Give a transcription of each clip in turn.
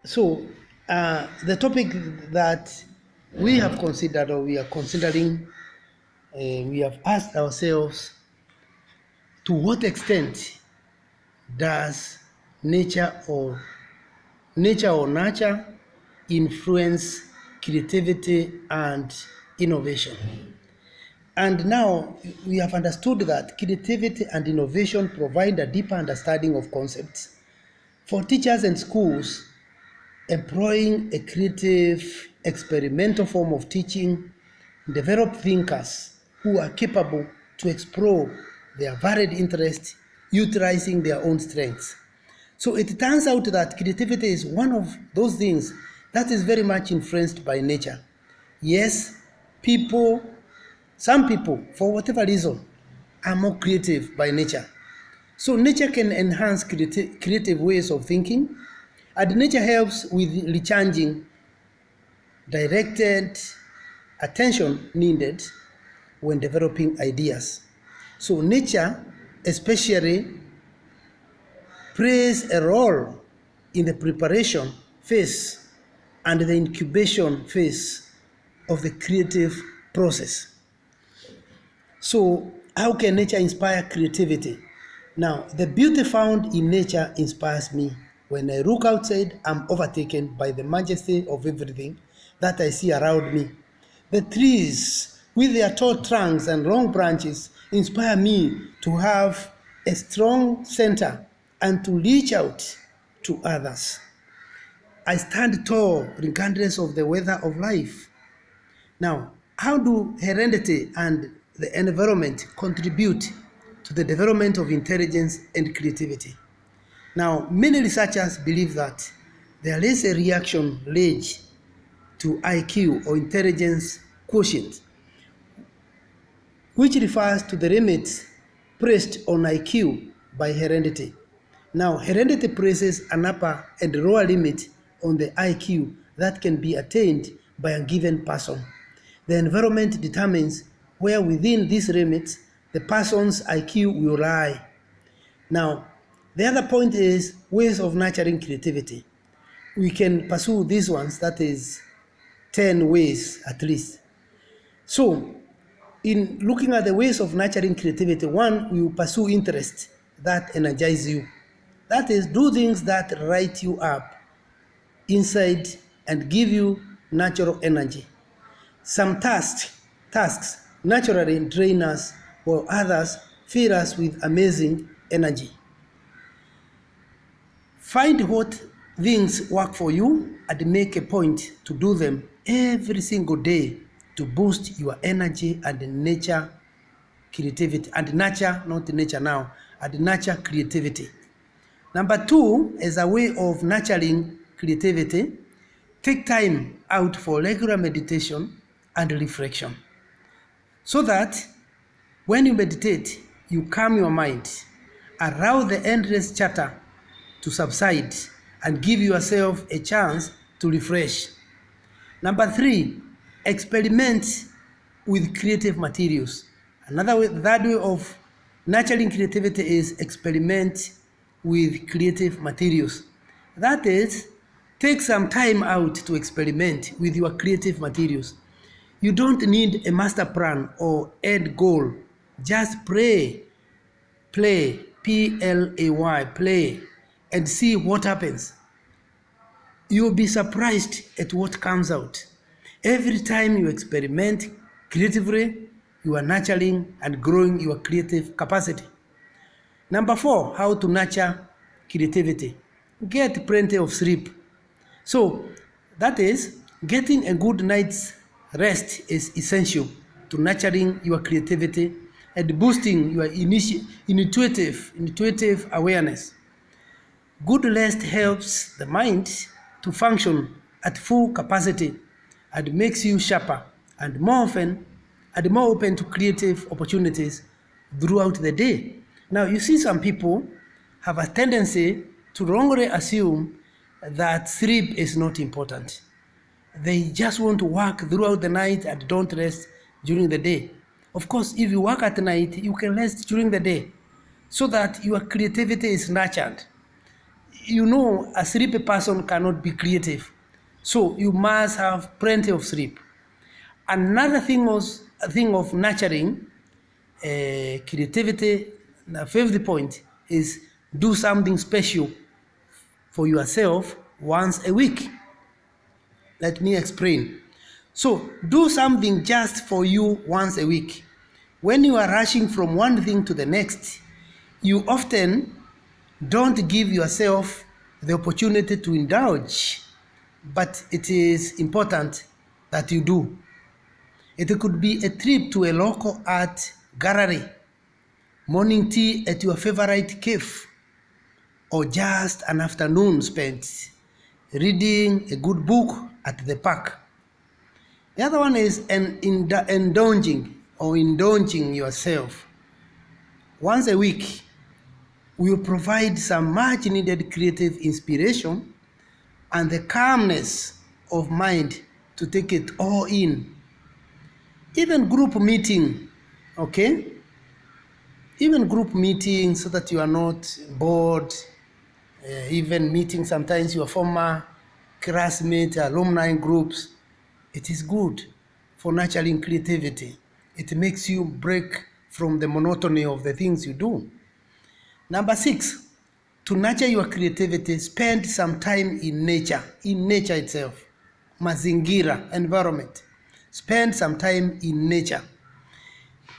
So, the topic that we have considered or we are considering, we have asked ourselves to what extent does nature or nurture influence creativity and innovation? And now we have understood that creativity and innovation provide a deeper understanding of concepts. For teachers and schools, employing a creative, experimental form of teaching, develop thinkers who are capable to explore their varied interests, utilizing their own strengths. So it turns out that creativity is one of those things that is very much influenced by nature. Yes, some people, for whatever reason, are more creative by nature. So nature can enhance creative ways of thinking, and nature helps with recharging directed attention needed when developing ideas. So nature especially plays a role in the preparation phase and the incubation phase of the creative process. So how can nature inspire creativity? Now, the beauty found in nature inspires me. When I look outside, I'm overtaken by the majesty of everything that I see around me. The trees, with their tall trunks and long branches, inspire me to have a strong center and to reach out to others. I stand tall regardless of the weather of life. Now, how do heredity and the environment contribute to the development of intelligence and creativity? Now, many researchers believe that there is a reaction rate to IQ or intelligence quotient, which refers to the limits placed on IQ by heredity. Now, heredity places an upper and lower limit on the IQ that can be attained by a given person. The environment determines where within these limits the person's IQ will lie. Now, the other point is ways of nurturing creativity. We can pursue these ones, that is 10 ways at least. So, in looking at the ways of nurturing creativity, one, we will pursue interests that energize you. That is, do things that light you up inside and give you natural energy. Some tasks naturally drain us, while others fill us with amazing energy. Find what things work for you and make a point to do them every single day to boost your energy and nature creativity, and nurture, not nature now, and nurture creativity. Number two, as a way of nurturing creativity, take time out for regular meditation and reflection, so that when you meditate, you calm your mind, allow the endless chatter to subside, and give yourself a chance to refresh. Number three, experiment with creative materials. Third way of nurturing creativity is experiment with creative materials. That is, take some time out to experiment with your creative materials. You don't need a master plan or end goal. Just play, P-L-A-Y, play, and see what happens. You'll be surprised at what comes out. Every time you experiment creatively, you are nurturing and growing your creative capacity. Number four, how to nurture creativity. Get plenty of sleep. So, that is, getting a good night's rest is essential to nurturing your creativity and boosting your intuitive awareness. Good rest helps the mind to function at full capacity and makes you sharper and more open to creative opportunities throughout the day. Now, you see, some people have a tendency to wrongly assume that sleep is not important. They just want to work throughout the night and don't rest during the day. Of course, if you work at night, you can rest during the day so that your creativity is nurtured. you know, a sleepy person cannot be creative. So you must have plenty of sleep. Another thing of nurturing creativity, the fifth point is do something special for yourself once a week. Let me explain. So do something just for you once a week. When you are rushing from one thing to the next, you often don't give yourself the opportunity to indulge, but it is important that you do. It could be a trip to a local art gallery, morning tea at your favorite cafe, or just an afternoon spent reading a good book at the park. The other one is indulging yourself. Once a week, will provide some much needed creative inspiration and the calmness of mind to take it all in. Even group meeting, okay? Even group meetings so that you are not bored. Even meeting sometimes your former classmates, alumni groups. It is good for nurturing creativity. It makes you break from the monotony of the things you do. Number 6, to nurture your creativity, spend some time in nature itself, mazingira, environment. Spend some time in nature.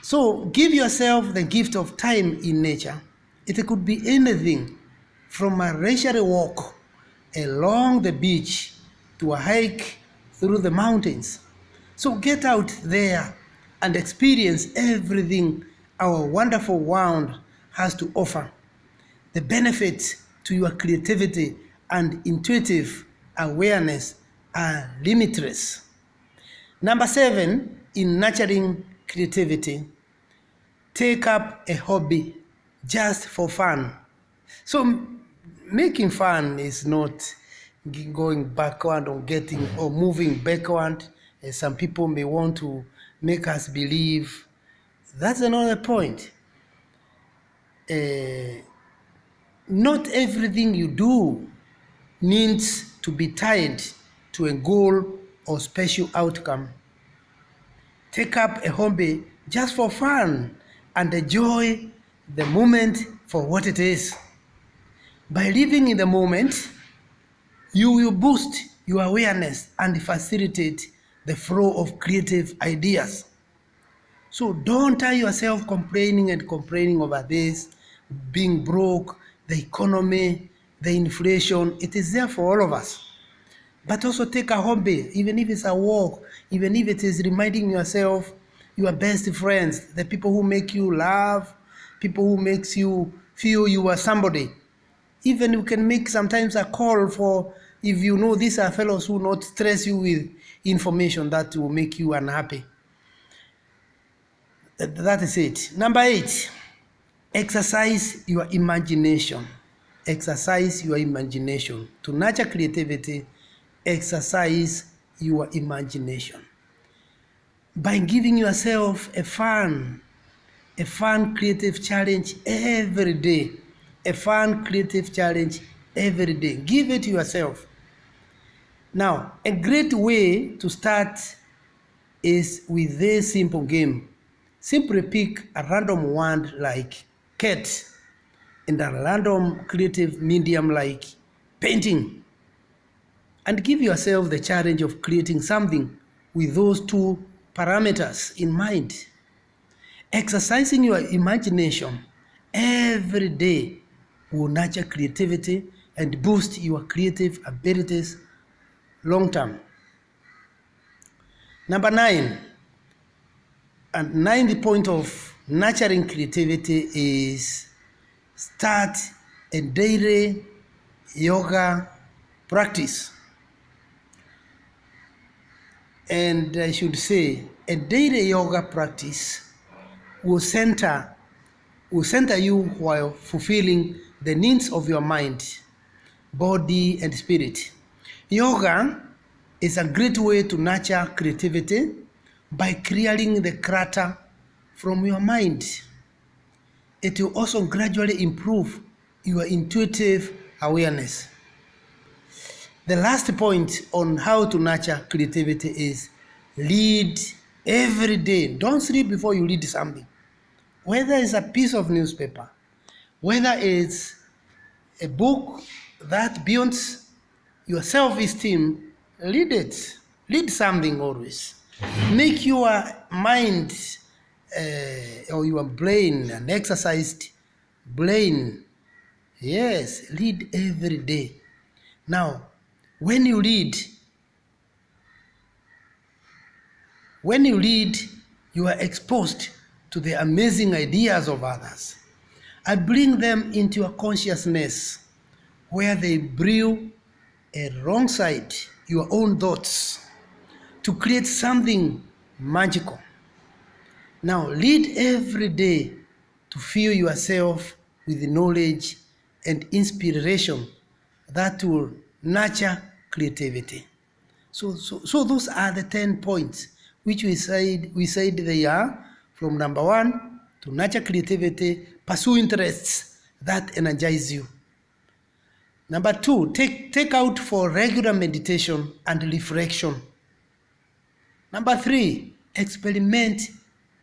So give yourself the gift of time in nature. It could be anything from a leisurely walk along the beach to a hike through the mountains. So get out there and experience everything our wonderful world has to offer. The benefits to your creativity and intuitive awareness are limitless. Number 7, in nurturing creativity, take up a hobby just for fun. So making fun is not going backward or moving backward, as some people may want to make us believe. That's another point. Not everything you do needs to be tied to a goal or special outcome. Take up a hobby just for fun and enjoy the moment for what it is. By living in the moment, you will boost your awareness and facilitate the flow of creative ideas. So don't tire yourself complaining over this, being broke, the economy, the inflation. It is there for all of us. But also take a hobby, even if it's a walk, even if it is reminding yourself your best friends, the people who make you laugh, people who makes you feel you are somebody. Even you can make sometimes a call for, if you know these are fellows who not stress you with information that will make you unhappy. That is it. Number 8, exercise your imagination. Exercise your imagination. To nurture creativity, exercise your imagination. By giving yourself a fun creative challenge every day. A fun creative challenge every day. Give it to yourself. Now, a great way to start is with this simple game. Simply pick a random word like cat and a random creative medium like painting, and give yourself the challenge of creating something with those 2 parameters in mind. Exercising your imagination every day will nurture creativity and boost your creative abilities long term. Number 9, and 9th point of nurturing creativity is start a daily yoga practice. And I should say, a daily yoga practice will center you while fulfilling the needs of your mind, body, and spirit. Yoga is a great way to nurture creativity by clearing the clutter from your mind. It will also gradually improve your intuitive awareness. The last point on how to nurture creativity is read every day. Don't sleep before you read something. Whether it's a piece of newspaper, whether it's a book that builds your self-esteem, read it. Read something always. Make your mind or your brain an exercised brain. Yes, read every day. Now, when you read, you are exposed to the amazing ideas of others. I bring them into your consciousness where they brew alongside your own thoughts to create something magical. Now, read every day to fill yourself with knowledge and inspiration that will nurture creativity. So those are the 10 points which we said they are from number 1 to nurture creativity, pursue interests that energize you. Number 2, take out for regular meditation and reflection. Number 3, experiment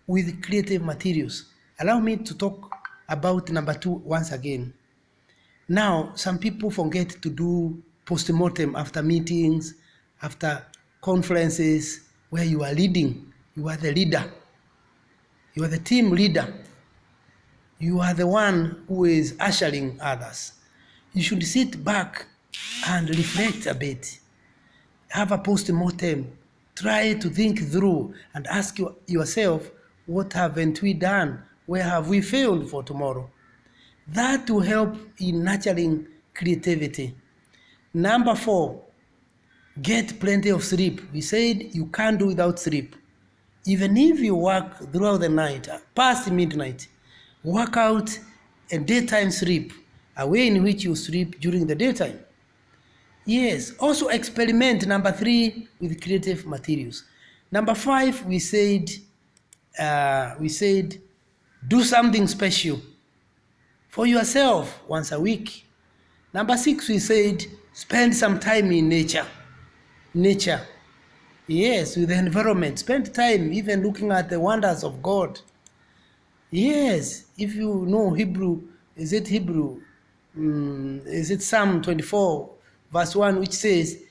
with creative materials. Allow me to talk about number 2 once again. Now, some people forget to do post-mortem after meetings, after conferences where you are leading. You are the leader. You are the team leader. You are the one who is ushering others. You should sit back and reflect a bit. Have a post-mortem. Try to think through and ask yourself, what haven't we done? Where have we failed for tomorrow? That will help in nurturing creativity. Number 4, get plenty of sleep. We said you can't do without sleep. Even if you work throughout the night, past midnight, work out a daytime sleep, a way in which you sleep during the daytime. Yes, also experiment, number 3, with creative materials. Number 5, we said do something special for yourself once a week. Number 6, we said spend some time in nature. Yes, with the environment. Spend time even looking at the wonders of God. Yes, if you know Hebrew, is it Psalm 24, verse 1, which says,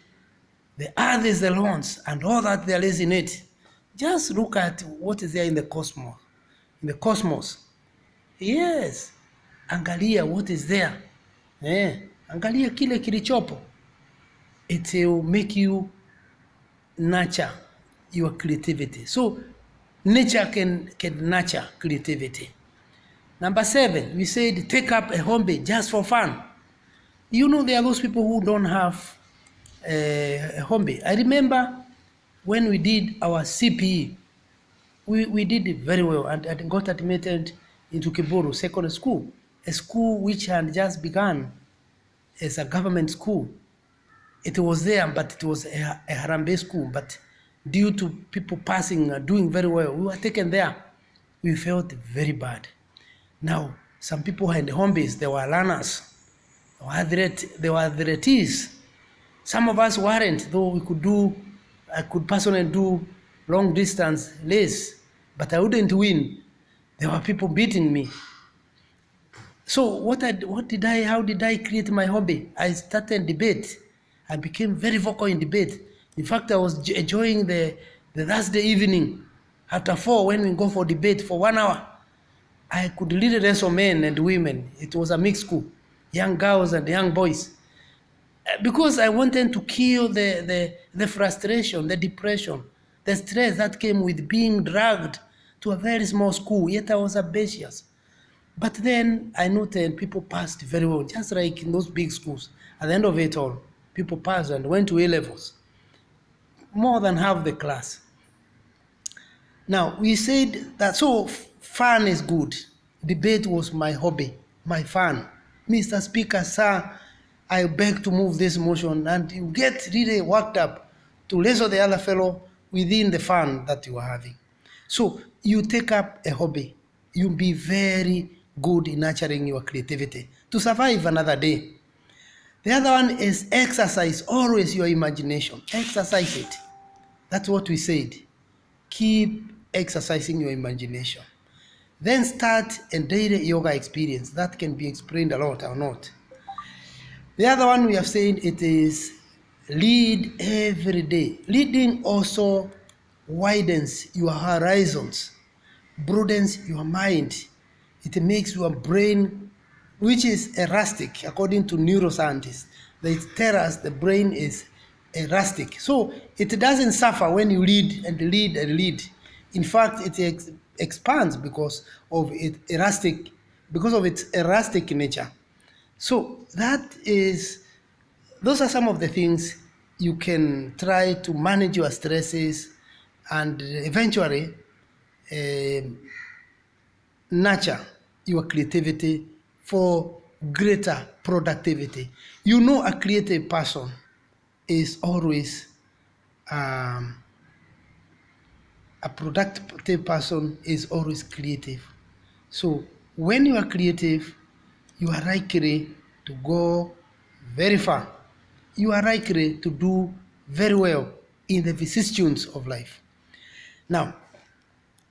the earth is the Lord's and all that there is in it. Just look at what is there in the cosmos. Yes, angalia what is there. Angalia kile kilichopo. It will make you nurture your creativity. So nature can nurture creativity. Number 7, we said take up a hobby just for fun. You know, there are those people who don't have a hobby. I remember when we did our CPE, we did it very well and got admitted into Kiburu Secondary School, a school which had just begun as a government school. It was there, but it was a Harambee school. But due to people passing, doing very well, we were taken there. We felt very bad. Now, some people had hobbies. They were learners. They were athletes. Some of us weren't, though I could personally do long distance race, but I wouldn't win. There were people beating me. So how did I create my hobby? I started debate. I became very vocal in debate. In fact, I was enjoying the Thursday evening after 4 when we go for debate for 1 hour. I could really wrestle men and women. It was a mixed school, young girls and young boys. Because I wanted to kill the frustration, the depression, the stress that came with being dragged to a very small school, yet I was ambitious. But then I noted people passed very well, just like in those big schools. At the end of it all, people passed and went to A-levels. More than half the class. Now, we said that, so fun is good. Debate was my hobby, my fun. Mr. Speaker, sir, I beg to move this motion, and you get really worked up to wrestle the other fellow within the fun that you are having. So you take up a hobby. You'll be very good in nurturing your creativity to survive another day. The other one is exercise always your imagination. Exercise it. That's what we said. Keep exercising your imagination. Then start a daily yoga experience. That can be explained a lot or not. The other one we have said it is lead every day. Leading also widens your horizons, broadens your mind. It makes your brain, which is elastic, according to neuroscientists. They tell us the brain is elastic. So it doesn't suffer when you lead and lead and lead. In fact, it expands because of its elastic nature. So those are some of the things you can try to manage your stresses and eventually nurture your creativity for greater productivity. You know, a creative person is always a productive person is always creative. So when you are creative, you are likely to go very far. You are likely to do very well in the vicissitudes of life. Now,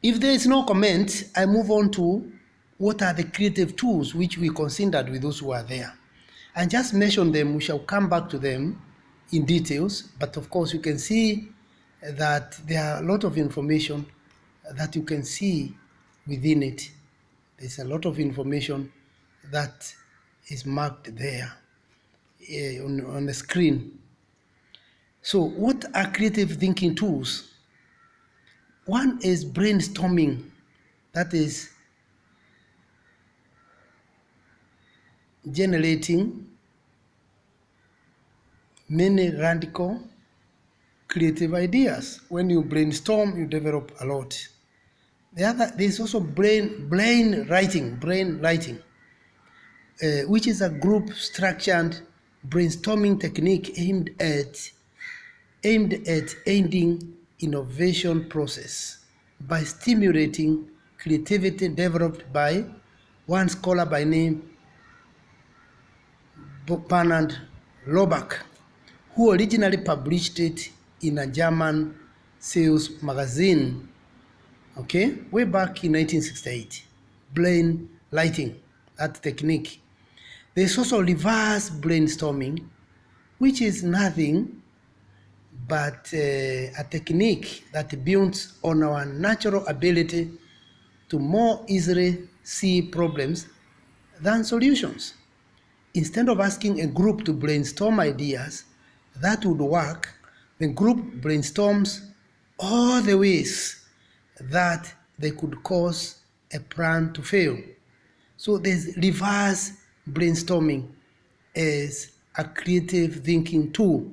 if there is no comment, I move on to what are the creative tools which we considered with those who are there. And just mention them, we shall come back to them in details, but of course you can see that there are a lot of information that you can see within it. There's a lot of information that is marked there on the screen. So what are creative thinking tools? One is brainstorming. That is generating many radical creative ideas. When you brainstorm, you develop a lot. There's also brain writing, which is a group structured brainstorming technique aimed at ending innovation process by stimulating creativity, developed by one scholar by name Bernard Lobach, who originally published it in a German sales magazine, okay, way back in 1968. Brain lighting, that technique. There's also reverse brainstorming, which is nothing but a technique that builds on our natural ability to more easily see problems than solutions. Instead of asking a group to brainstorm ideas that would work, the group brainstorms all the ways that they could cause a plan to fail. So there's reverse brainstorming as a creative thinking tool.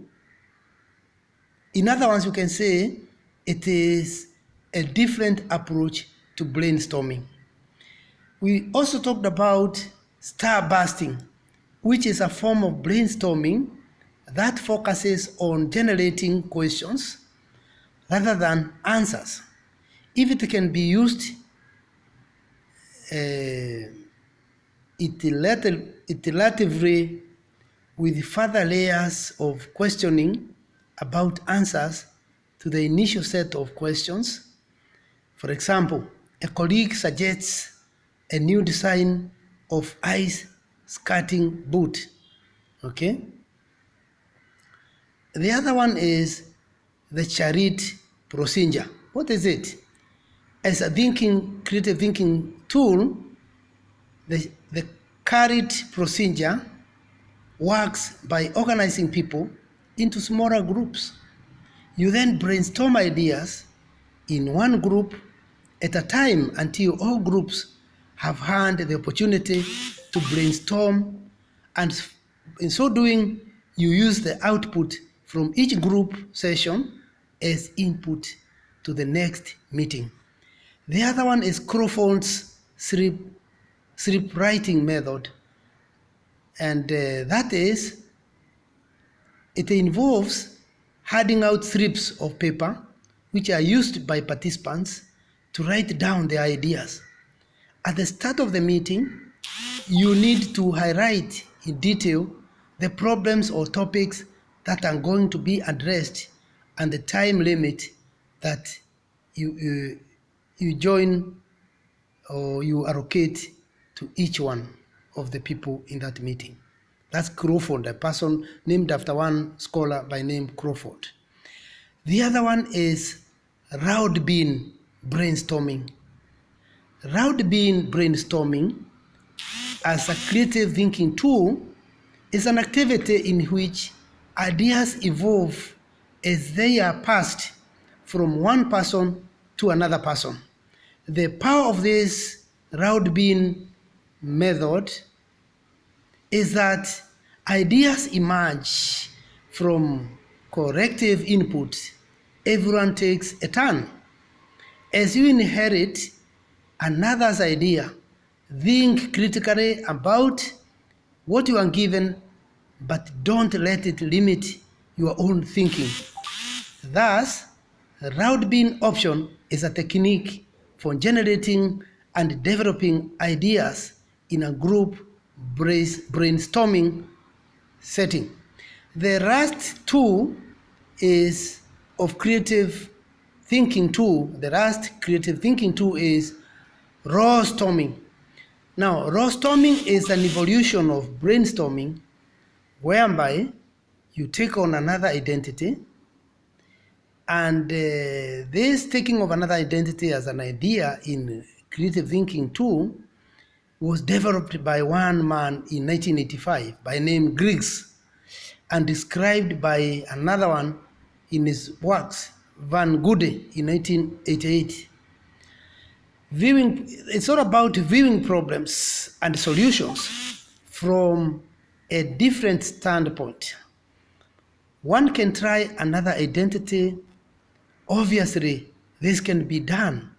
In other words, you can say it is a different approach to brainstorming. We also talked about starbursting, which is a form of brainstorming that focuses on generating questions rather than answers. If it can be used iteratively with further layers of questioning about answers to the initial set of questions. For example, a colleague suggests a new design of ice skating boot. Okay. The other one is the Charit procedure. What is it? As a creative thinking tool, the Charit procedure works by organizing people into smaller groups. You then brainstorm ideas in one group at a time until all groups have had the opportunity to brainstorm, and in so doing, you use the output from each group session as input to the next meeting. The other one is Crawford's script writing method, and that is, it involves handing out strips of paper which are used by participants to write down their ideas. At the start of the meeting, you need to highlight in detail the problems or topics that are going to be addressed and the time limit that you join or you allocate to each one of the people in that meeting. That's Crawford, a person named after one scholar by name Crawford. The other one is round bean brainstorming. Round bean brainstorming as a creative thinking tool is an activity in which ideas evolve as they are passed from one person to another person. The power of this round bean method is that ideas emerge from corrective input. Everyone takes a turn. As you inherit another's idea, think critically about what you are given, but don't let it limit your own thinking. Thus, round bean option is a technique for generating and developing ideas in a group brainstorming setting. The last tool is of creative thinking tool. The last creative thinking tool is raw storming. Now, raw storming is an evolution of brainstorming whereby you take on another identity, and this taking of another identity as an idea in creative thinking tool was developed by one man in 1985 by name Griggs and described by another one in his works, Van Goede, in 1988. It's all about viewing problems and solutions from a different standpoint. One can try another identity. Obviously, this can be done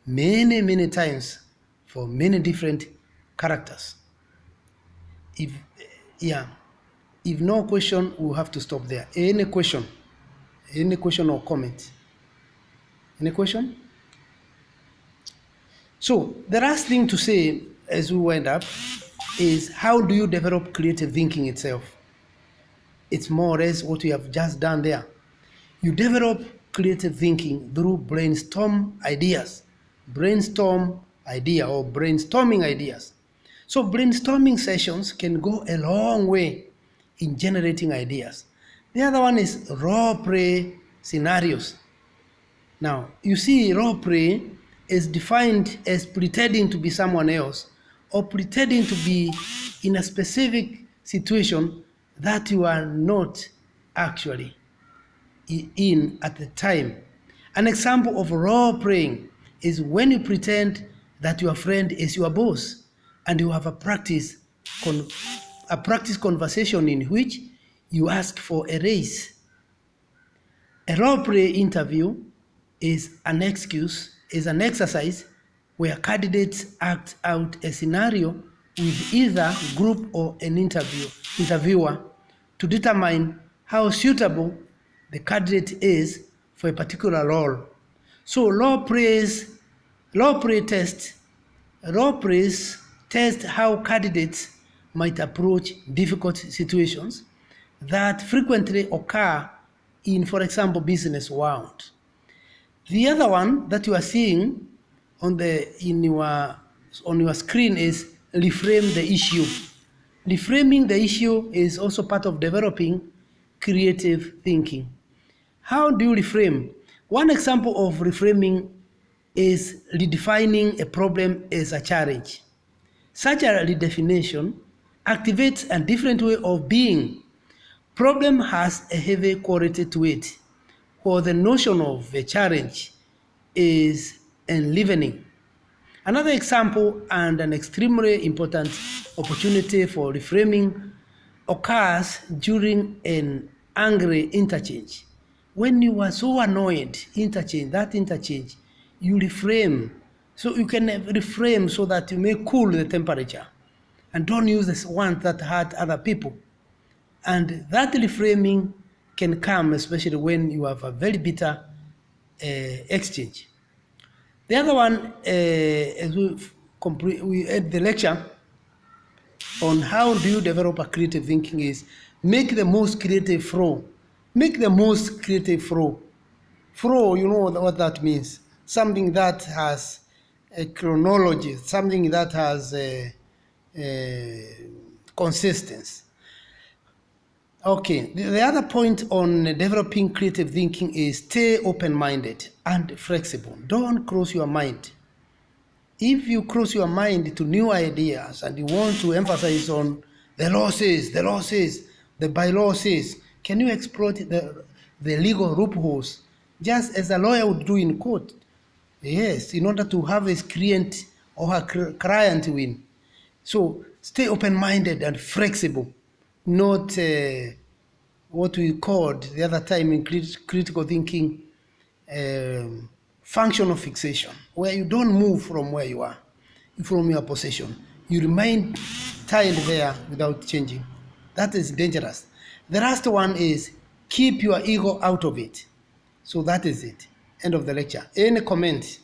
many times for many different characters. If no question, we'll have to stop there. Any question or comment? Any question? So the last thing to say as we wind up is, how do you develop creative thinking itself? It's more or less what we have just done there. You develop creative thinking through brainstorming ideas. So brainstorming sessions can go a long way in generating ideas. The other one is role play scenarios. Now, you see, role play is defined as pretending to be someone else or pretending to be in a specific situation that you are not actually in at the time. An example of role playing is when you pretend that your friend is your boss and you have a practice conversation in which you ask for a raise. A role play interview is an exercise where candidates act out a scenario with either group or an interviewer to determine how suitable the candidate is for a particular role. So role plays test how candidates might approach difficult situations that frequently occur in, for example, business world. The other one that you are seeing on your screen is reframe the issue. Reframing the issue is also part of developing creative thinking. How do you reframe? One example of reframing is redefining a problem as a challenge. Such a redefinition activates a different way of being. Problem has a heavy quality to it, while the notion of a challenge is enlivening. Another example and an extremely important opportunity for reframing occurs during an angry interchange. When you are so annoyed, you reframe. So you can reframe so that you may cool the temperature and don't use the ones that hurt other people. And that reframing can come especially when you have a very bitter exchange. The other one, as we end the lecture, on how do you develop a creative thinking is make the most creative flow. Make the most creative flow. Flow, you know what that means. Something that has a chronology, something that has a consistency. Okay, the other point on developing creative thinking is stay open-minded and flexible. Don't close your mind. If you close your mind to new ideas and you want to emphasize on the law says, the bylaw says, can you exploit the legal loopholes just as a lawyer would do in court? Yes, in order to have his client or her client win. So stay open-minded and flexible, not what we called the other time in critical thinking, functional fixation, where you don't move from where you are, from your position. You remain tied there without changing. That is dangerous. The last one is keep your ego out of it. So that is it. End of the lecture. Any comment?